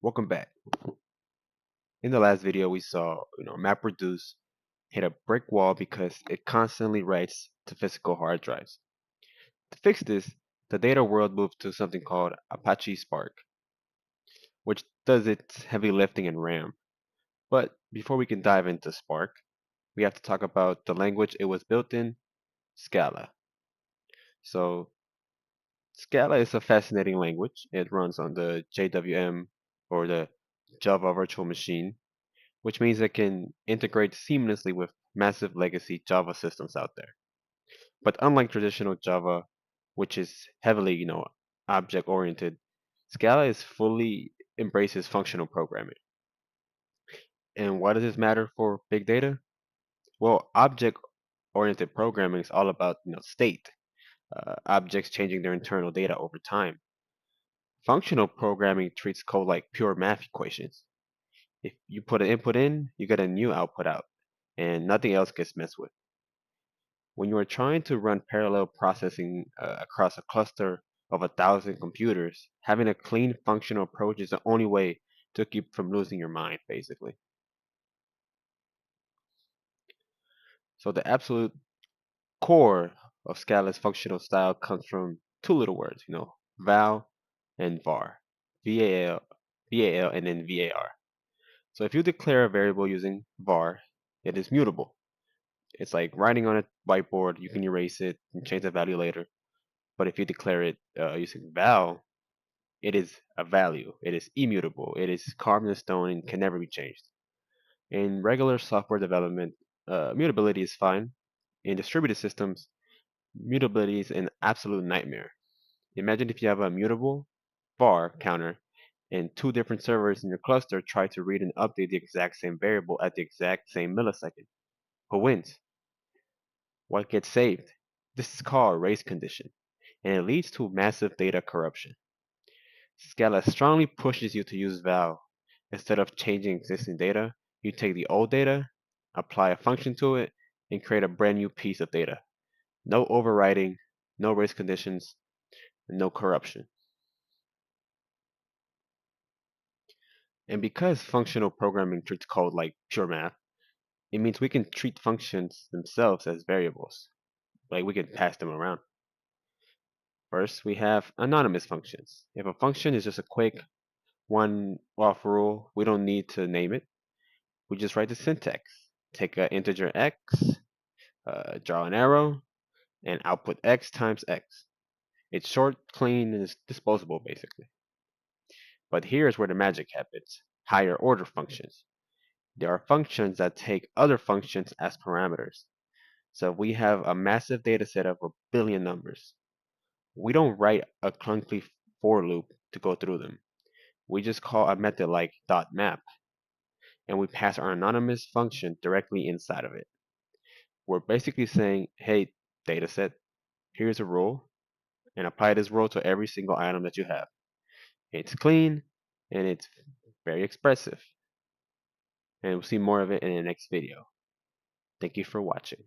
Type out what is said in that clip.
Welcome back. In the last video, we saw, MapReduce hit a brick wall because it constantly writes to physical hard drives. To fix this, the data world moved to something called Apache Spark, which does its heavy lifting in RAM. But before we can dive into Spark, we have to talk about the language it was built in, Scala. So, Scala is a fascinating language. It runs on the JWM or the Java Virtual Machine, which means it can integrate seamlessly with massive legacy Java systems out there. But unlike traditional Java, which is heavily, object oriented, Scala is fully embraces functional programming. And why does this matter for big data? Well, object oriented programming is all about, state, objects changing their internal data over time. Functional programming treats code like pure math equations. If you put an input in, you get a new output out, and nothing else gets messed with. When you are trying to run parallel processing across a cluster of 1,000 computers, having a clean functional approach is the only way to keep from losing your mind, basically. So the absolute core of Scala's functional style comes from two little words, val and var, VAL, VAL, and then VAR. So if you declare a variable using var, it is mutable. It's like writing on a whiteboard. You can erase it and change the value later. But if you declare it using val, it is a value. It is immutable. It is carved in stone and can never be changed. In regular software development, mutability is fine. In distributed systems, mutability is an absolute nightmare. Imagine if you have a mutable var counter and two different servers in your cluster try to read and update the exact same variable at the exact same millisecond. Who wins? What gets saved? This is called race condition, and it leads to massive data corruption. Scala strongly pushes you to use val. Instead of changing existing data, you take the old data, apply a function to it, and create a brand new piece of data. No overriding, no race conditions, and no corruption. And because functional programming treats code like pure math, it means we can treat functions themselves as variables. Like we can pass them around. First, we have anonymous functions. If a function is just a quick one-off rule, we don't need to name it. We just write the syntax. Take an integer x, draw an arrow, and output x times x. It's short, clean, and it's disposable, basically. But here's where the magic happens. Higher order functions. There are functions that take other functions as parameters. So if we have a massive data set of a billion numbers, we don't write a clunky for loop to go through them. We just call a method like .map, and we pass our anonymous function directly inside of it. We're basically saying, hey, dataset, here's a rule, and apply this rule to every single item that you have. It's clean, and it's very expressive. And we'll see more of it in the next video. Thank you for watching.